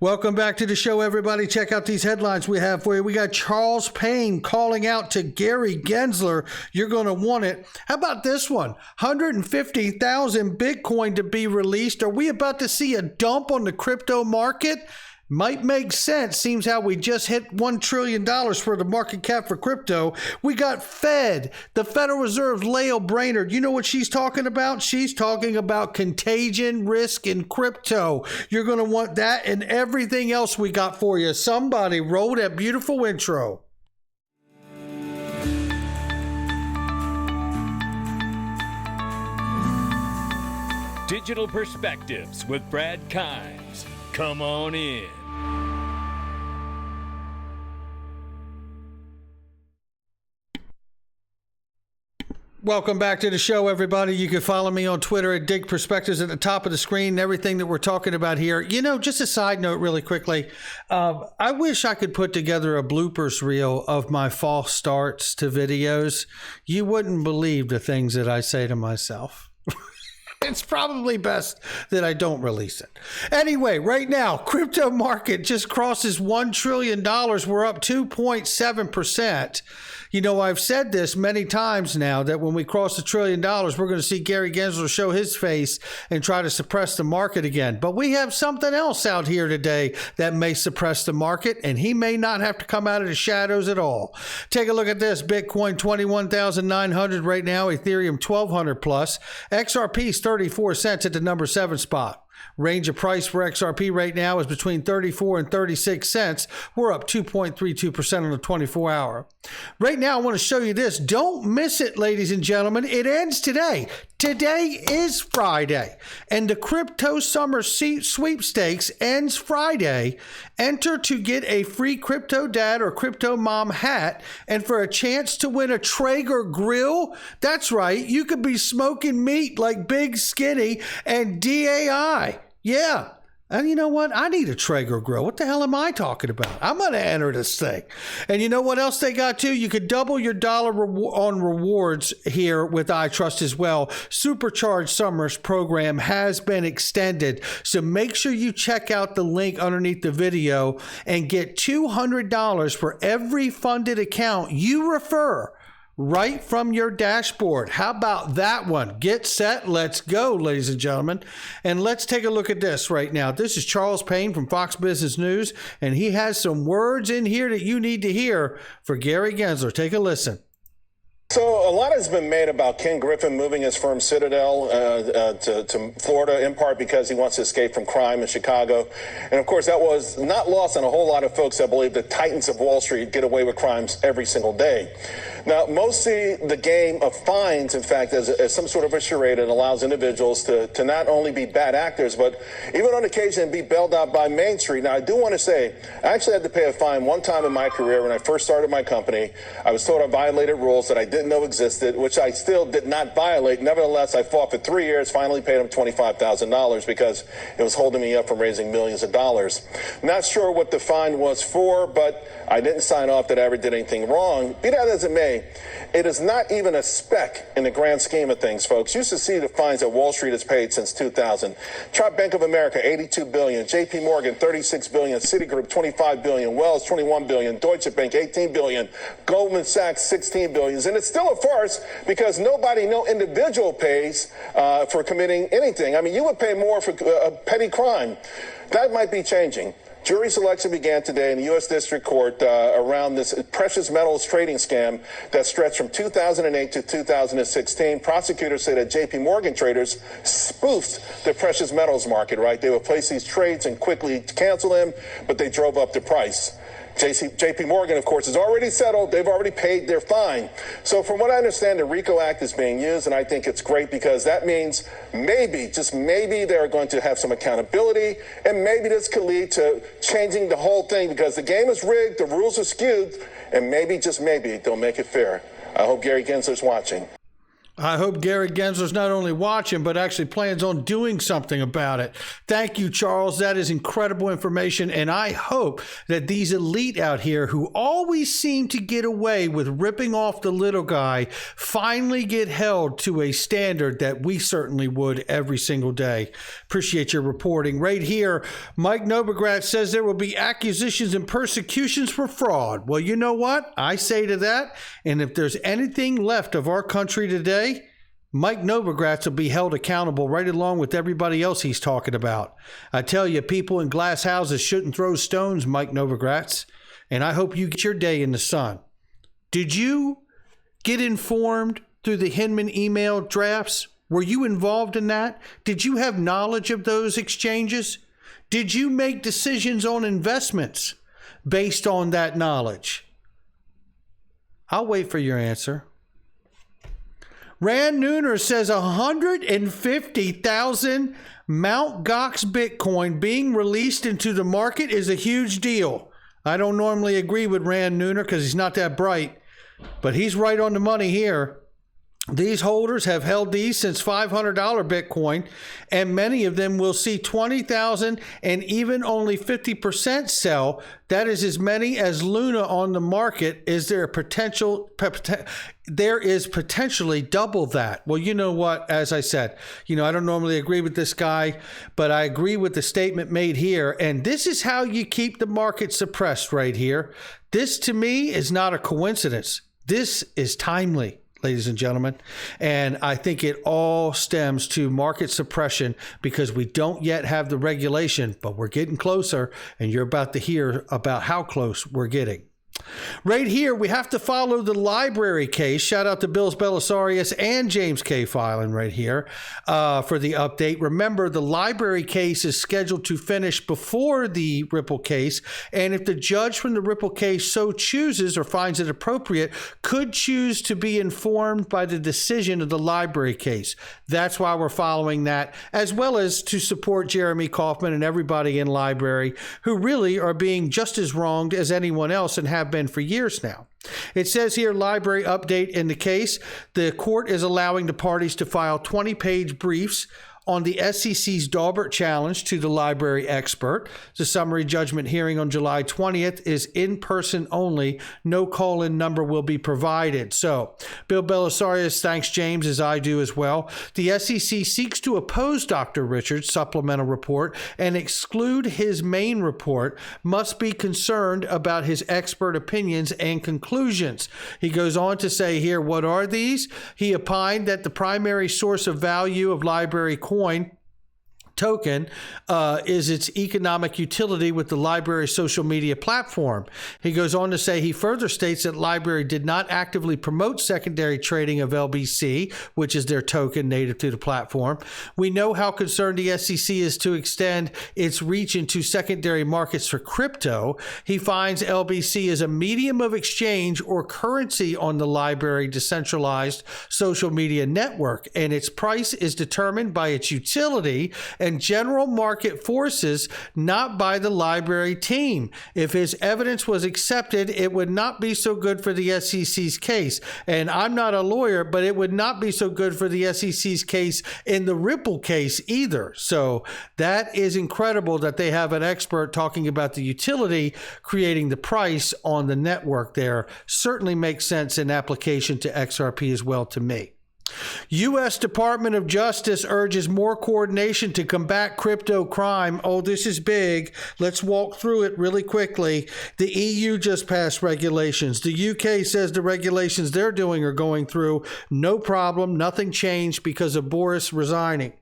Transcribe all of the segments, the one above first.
Welcome back to the show, everybody. Check out these headlines we have for you. We got Charles Payne calling out to Gary Gensler. You're going to want it. How about this one? 150,000 Bitcoin to be released. Are we about to see a dump on the crypto market? Might make sense. Seems how we just hit $1 trillion for the market cap for crypto. We got Fed, the Federal Reserve's Lael Brainard. You know what she's talking about? She's talking about contagion risk in crypto. You're going to want that and everything else we got for you. Somebody roll that beautiful intro. Digital Perspectives with Brad Kimes. Come on in. Welcome back to the show, everybody. You can follow me on Twitter at Dig Perspectives at the top of the screen, everything that we're talking about here. You know, just a side note really quickly. I wish I could put together a bloopers reel of my false starts to videos. You wouldn't believe the things that I say to myself. It's probably best that I don't release it. Anyway, right now, crypto market just crosses $1 trillion. We're up 2.7%. You know, I've said this many times now that when we cross $1 trillion, we're going to see Gary Gensler show his face and try to suppress the market again. But we have something else out here today that may suppress the market, and he may not have to come out of the shadows at all. Take a look at this. Bitcoin 21,900 right now, Ethereum 1,200 plus, XRP 34 cents at the number 7 spot. Range of price for XRP right now is between 34 and 36 cents. We're up 2.32% on the 24-hour. Right now, I want to show you this. Don't miss it, ladies and gentlemen. It ends today. Today is Friday, and the Crypto Summer Sweepstakes ends Friday. Enter to get a free Crypto Dad or Crypto Mom hat, and for a chance to win a Traeger grill. That's right. You could be smoking meat like Big Skinny and DAI. Yeah. And you know what? I need a Traeger grill. What the hell am I talking about? I'm going to enter this thing. And you know what else they got too? You could double your dollar on rewards here with iTrust as well. Supercharged Summers program has been extended. So make sure you check out the link underneath the video and get $200 for every funded account you refer right from your dashboard. How about that one? Get set. Let's go, ladies and gentlemen. And let's take a look at this right now. This is Charles Payne from Fox Business News, and he has some words in here that you need to hear for Gary Gensler. Take a listen. So a lot has been made about Ken Griffin moving his firm Citadel to Florida, in part because he wants to escape from crime in Chicago. And of course, that was not lost on a whole lot of folks that believe the titans of Wall Street get away with crimes every single day. Now, most see the game of fines, in fact, as some sort of a charade that allows individuals to not only be bad actors, but even on occasion be bailed out by Main Street. Now, I do want to say, I actually had to pay a fine one time in my career when I first started my company. I was told I violated rules that I didn't know existed, which I still did not violate. Nevertheless, I fought for 3 years, finally paid him $25,000 because it was holding me up from raising millions of dollars. Not sure what the fine was for, but I didn't sign off that I ever did anything wrong. Be that as it may, it is not even a speck in the grand scheme of things, folks. You used to see the fines that Wall Street has paid since 2000. Try Bank of America, $82 billion. JP Morgan, $36 billion. Citigroup, $25 billion. Wells, $21 billion. Deutsche Bank, $18 billion. Goldman Sachs, $16 billion. And it's still a farce because no individual pays for committing anything. I mean, you would pay more for a petty crime. That might be changing. Jury selection began today in the U.S. District Court around this precious metals trading scam that stretched from 2008 to 2016. Prosecutors say that J.P. Morgan traders spoofed the precious metals market, right? They would place these trades and quickly cancel them, but they drove up the price. J.P. Morgan, of course, is already settled. They've already paid their fine. So from what I understand, the RICO Act is being used, and I think it's great because that means maybe, just maybe, they're going to have some accountability, and maybe this could lead to changing the whole thing because the game is rigged, the rules are skewed, and maybe, just maybe, they'll make it fair. I hope Gary Gensler's watching. I hope Gary Gensler's not only watching, but actually plans on doing something about it. Thank you, Charles. That is incredible information. And I hope that these elite out here who always seem to get away with ripping off the little guy finally get held to a standard that we certainly would every single day. Appreciate your reporting. Right here, Mike Novogratz says there will be accusations and persecutions for fraud. Well, you know what? I say to that, and if there's anything left of our country today, Mike Novogratz will be held accountable right along with everybody else he's talking about. I tell you, people in glass houses shouldn't throw stones, Mike Novogratz, and I hope you get your day in the sun. Did you get informed through the Hinman email drafts? Were you involved in that? Did you have knowledge of those exchanges? Did you make decisions on investments based on that knowledge? I'll wait for your answer. Rand Nooner says 150,000 Mt. Gox Bitcoin being released into the market is a huge deal. I don't normally agree with Rand Nooner because he's not that bright, but he's right on the money here. These holders have held these since $500 Bitcoin, and many of them will see 20,000 and even only 50% sell. That is as many as Luna on the market. Is there a potential? There is potentially double that. Well, you know what? As I said, I don't normally agree with this guy, but I agree with the statement made here. And this is how you keep the market suppressed right here. This to me is not a coincidence. This is timely, ladies and gentlemen. And I think it all stems to market suppression because we don't yet have the regulation, but we're getting closer, and you're about to hear about how close we're getting. Right here, we have to follow the LBRY case. Shout out to Bills Belisarius and James K. Filan right here for the update. Remember, the LBRY case is scheduled to finish before the Ripple case, and if the judge from the Ripple case so chooses or finds it appropriate, could choose to be informed by the decision of the LBRY case. That's why we're following that, as well as to support Jeremy Kauffman and everybody in LBRY who really are being just as wronged as anyone else and have been for years now. It says here, LBRY update in the case. The court is allowing the parties to file 20-page briefs on the SEC's Daubert challenge to the LBRY expert. The summary judgment hearing on July 20th is in person only. No call-in number will be provided. So, Bill Belisarius thanks James, as I do as well. The SEC seeks to oppose Dr. Richard's supplemental report and exclude his main report, must be concerned about his expert opinions and conclusions. He goes on to say here, what are these? He opined that the primary source of value of LBRY coin token is its economic utility with the LBRY social media platform. He goes on to say he further states that LBRY did not actively promote secondary trading of LBC, which is their token native to the platform. We know how concerned the SEC is to extend its reach into secondary markets for crypto. He finds LBC is a medium of exchange or currency on the LBRY decentralized social media network, and its price is determined by its utility and general market forces, not by the LBRY team. If his evidence was accepted, it would not be so good for the SEC's case. And I'm not a lawyer, but it would not be so good for the SEC's case in the Ripple case either. So that is incredible that they have an expert talking about the utility creating the price on the network there. Certainly makes sense in application to XRP as well to me. U.S. Department of Justice urges more coordination to combat crypto crime. Oh, this is big. Let's walk through it really quickly. The EU just passed regulations. The UK says the regulations they're doing are going through. No problem. Nothing changed because of Boris resigning.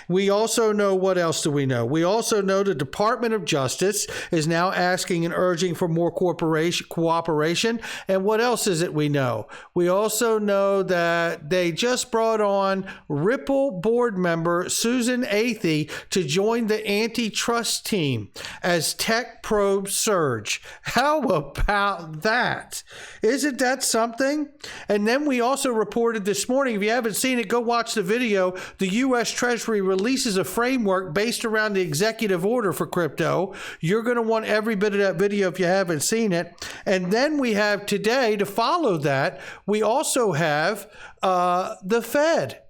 We also know, what else do we know? We also know the Department of Justice is now asking and urging for more cooperation. And what else is it we know? We also know that they just brought on Ripple board member Susan Athey to join the antitrust team as tech probes surge. How about that? Isn't that something? And then we also reported this morning, if you haven't seen it, go watch the video. The U.S. Treasury Treasury releases a framework based around the executive order for crypto. You're going to want every bit of that video if you haven't seen it. And then we have today, to follow that, we also have the Fed.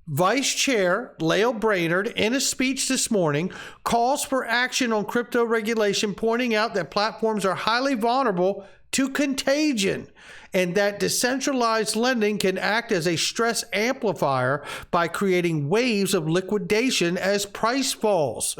Vice Chair Lael Brainard, in a speech this morning, calls for action on crypto regulation, pointing out that platforms are highly vulnerable to contagion and that decentralized lending can act as a stress amplifier by creating waves of liquidation as price falls.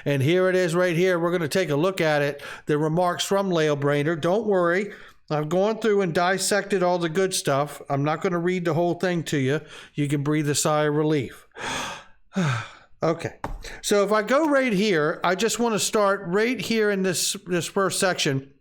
And here it is right here. We're going to take a look at it. The remarks from Lael Brainard. Don't worry. I've gone through and dissected all the good stuff. I'm not going to read the whole thing to you. You can breathe a sigh of relief. Okay. So if I go right here, I just want to start right here in this first section.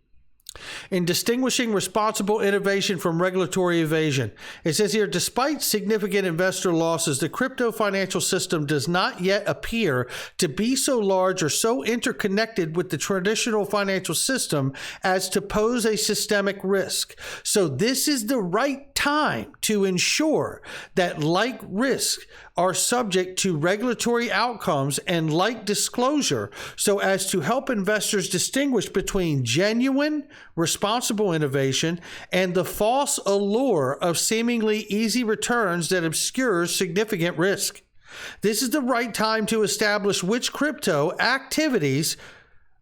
In distinguishing responsible innovation from regulatory evasion. It says here, despite significant investor losses, the crypto financial system does not yet appear to be so large or so interconnected with the traditional financial system as to pose a systemic risk. So this is the right time to ensure that like risks are subject to regulatory outcomes and like disclosure, so as to help investors distinguish between genuine, responsible innovation and the false allure of seemingly easy returns that obscures significant risk. This is the right time to establish which crypto activities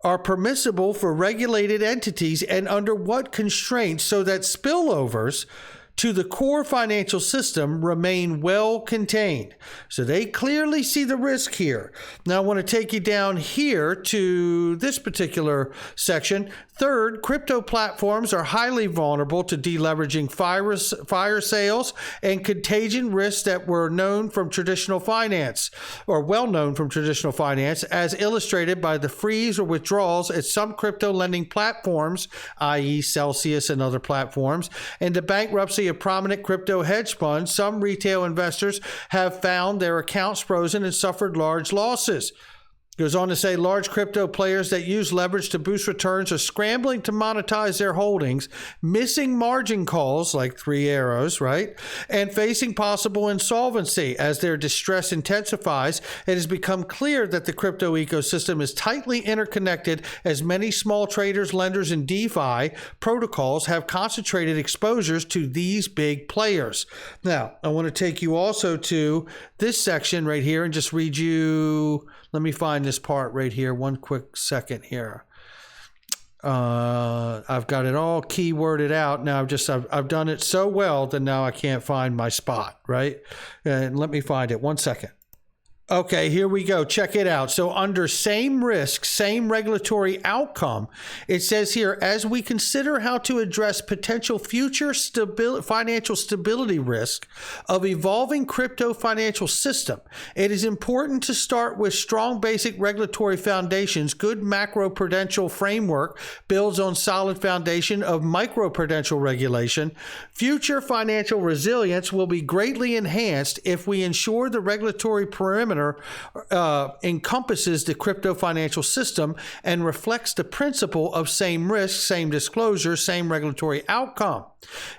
are permissible for regulated entities and under what constraints, so that spillovers to the core financial system remain well contained. So they clearly see the risk here. Now I want to take you down here to this particular section. Third, crypto platforms are highly vulnerable to deleveraging, fire sales, and contagion risks that were known from traditional finance, or well known from traditional finance, as illustrated by the freeze or withdrawals at some crypto lending platforms, i.e. Celsius and other platforms, and the bankruptcy of prominent crypto hedge funds. Some retail investors have found their accounts frozen and suffered large losses. Goes on to say large crypto players that use leverage to boost returns are scrambling to monetize their holdings, missing margin calls like 3 arrows, right? And facing possible insolvency. As their distress intensifies, it has become clear that the crypto ecosystem is tightly interconnected, as many small traders, lenders, and DeFi protocols have concentrated exposures to these big players. Now, I want to take you also to this section right here and just read you. Let me find this part right here. One quick second here. I've got it all keyworded out. Now I've done it so well that now I can't find my spot, right? And let me find it. 1 second. Okay, here we go. Check it out. So under same risk, same regulatory outcome, it says here, as we consider how to address potential future financial stability risk of evolving crypto financial system, it is important to start with strong basic regulatory foundations. Good macro-prudential framework builds on solid foundation of micro-prudential regulation. Future financial resilience will be greatly enhanced if we ensure the regulatory perimeter encompasses the crypto financial system and reflects the principle of same risk, same disclosure, same regulatory outcome.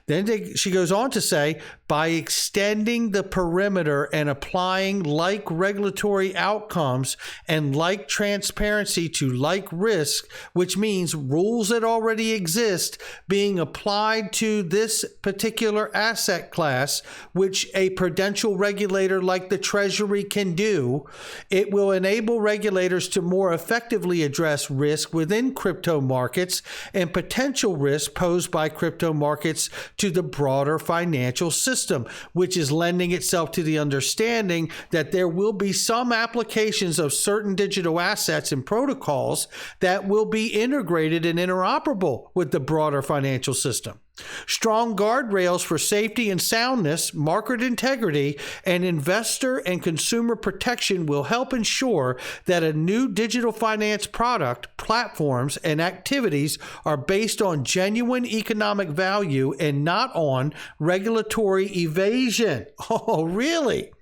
Then she goes on to say, by extending the perimeter and applying like regulatory outcomes and like transparency to like risk, which means rules that already exist being applied to this particular asset class, which a prudential regulator like the Treasury can do, it will enable regulators to more effectively address risk within crypto markets and potential risk posed by crypto markets to the broader financial system, which is lending itself to the understanding that there will be some applications of certain digital assets and protocols that will be integrated and interoperable with the broader financial system. Strong guardrails for safety and soundness, market integrity, and investor and consumer protection will help ensure that a new digital finance product, platforms, and activities are based on genuine economic value and not on regulatory evasion. Oh, really?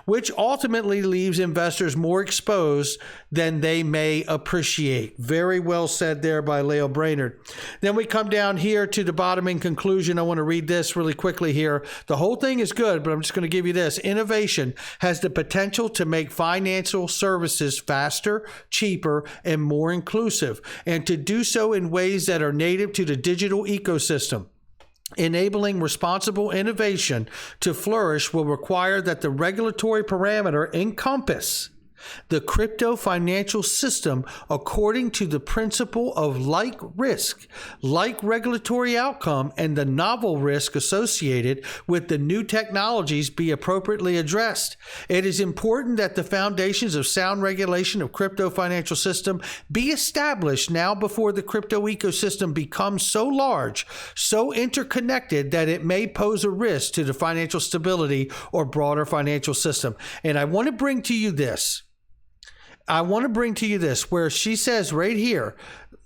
which ultimately leaves investors more exposed than they may appreciate. Very well said there by Lael Brainard. Then we come down here to the bottom in conclusion. I want to read this really quickly here. The whole thing is good, but I'm just going to give you this. Innovation has the potential to make financial services faster, cheaper, and more inclusive, and to do so in ways that are native to the digital ecosystem. Enabling responsible innovation to flourish will require that the regulatory parameter encompass the crypto financial system according to the principle of like risk, like regulatory outcome, and the novel risk associated with the new technologies be appropriately addressed. It is important that the foundations of sound regulation of crypto financial system be established now before the crypto ecosystem becomes so large, so interconnected that it may pose a risk to the financial stability or broader financial system. And I want to bring to you this. Where she says right here,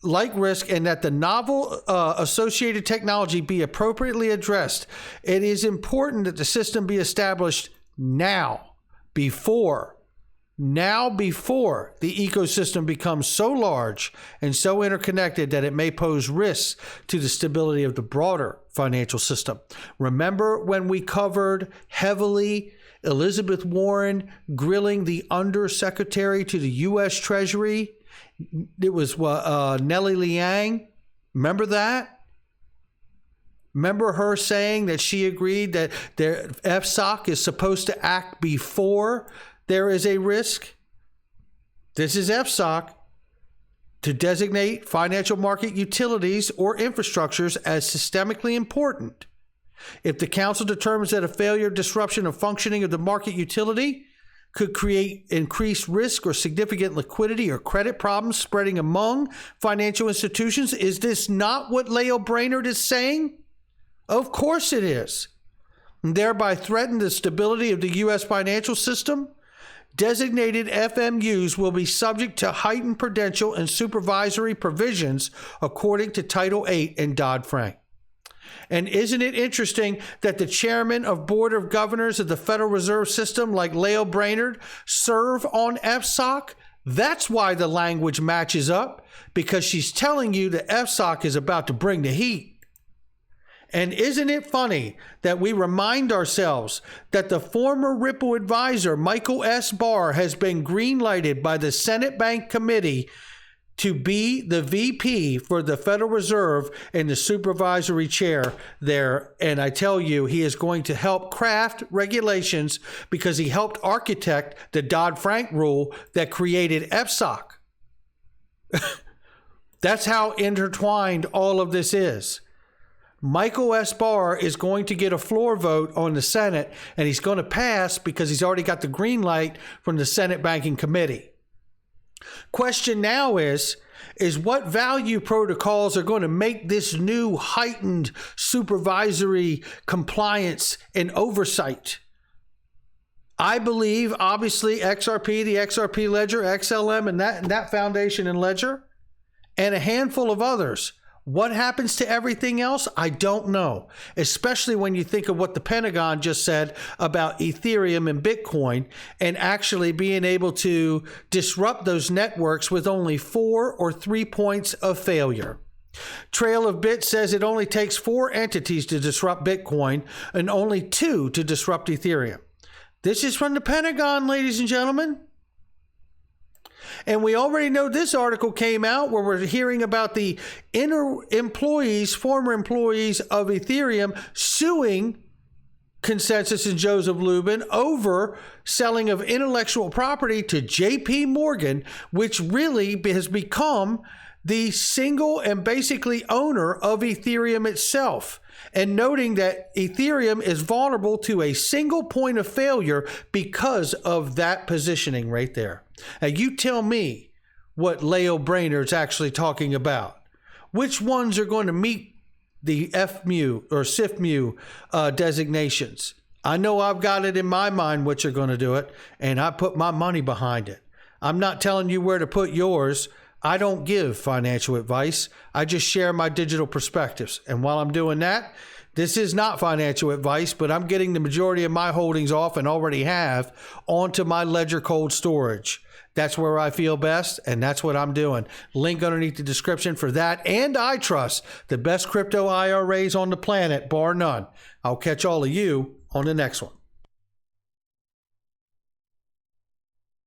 like risk, and that the novel associated technology be appropriately addressed. It is important that the system be established now, before the ecosystem becomes so large and so interconnected that it may pose risks to the stability of the broader financial system. Remember when we covered heavily Elizabeth Warren grilling the undersecretary to the U.S. Treasury? It was Nellie Liang. Remember that? Remember her saying that she agreed that the FSOC is supposed to act before there is a risk? This is FSOC to designate financial market utilities or infrastructures as systemically important. If the council determines that a failure or disruption of functioning of the market utility could create increased risk or significant liquidity or credit problems spreading among financial institutions, is this not what Lael Brainard is saying? Of course it is. And thereby threaten the stability of the U.S. financial system. Designated FMUs will be subject to heightened prudential and supervisory provisions according to Title 8 in Dodd-Frank. And isn't it interesting that the chairman of board of governors of the Federal Reserve System, like Lael Brainard, serve on FSOC? That's why the language matches up, because she's telling you that FSOC is about to bring the heat. And isn't it funny that we remind ourselves that the former Ripple advisor, Michael S. Barr, has been green-lighted by the Senate Bank Committee to be the VP for the Federal Reserve and the supervisory chair there. And I tell you, he is going to help craft regulations because he helped architect the Dodd-Frank rule that created FSOC. That's how intertwined all of this is. Michael S. Barr is going to get a floor vote on the Senate, and he's going to pass because he's already got the green light from the Senate Banking Committee. Question now is what value protocols are going to make this new heightened supervisory compliance and oversight? I believe, obviously, XRP, the XRP Ledger, XLM, and that foundation and ledger, and a handful of others. What happens to everything else? I don't know, especially when you think of what the Pentagon just said about Ethereum and Bitcoin and actually being able to disrupt those networks with only 4 or 3 points of failure. Trail of Bit says it only takes 4 entities to disrupt Bitcoin and only 2 to disrupt Ethereum. This is from the Pentagon, ladies and gentlemen. And we already know this article came out where we're hearing about the former employees of Ethereum suing Consensus and Joseph Lubin over selling of intellectual property to JP Morgan, which really has become the single and basically owner of Ethereum itself. And noting that Ethereum is vulnerable to a single point of failure because of that positioning right there. Now, you tell me what Lael Brainard's actually talking about. Which ones are going to meet the FMU or SIFMU designations? I know I've got it in my mind which are going to do it, and I put my money behind it. I'm not telling you where to put yours. I don't give financial advice. I just share my digital perspectives. And while I'm doing that, this is not financial advice, but I'm getting the majority of my holdings off and already have onto my Ledger cold storage. That's where I feel best, and that's what I'm doing. Link underneath the description for that. And I trust the best crypto IRAs on the planet, bar none. I'll catch all of you on the next one.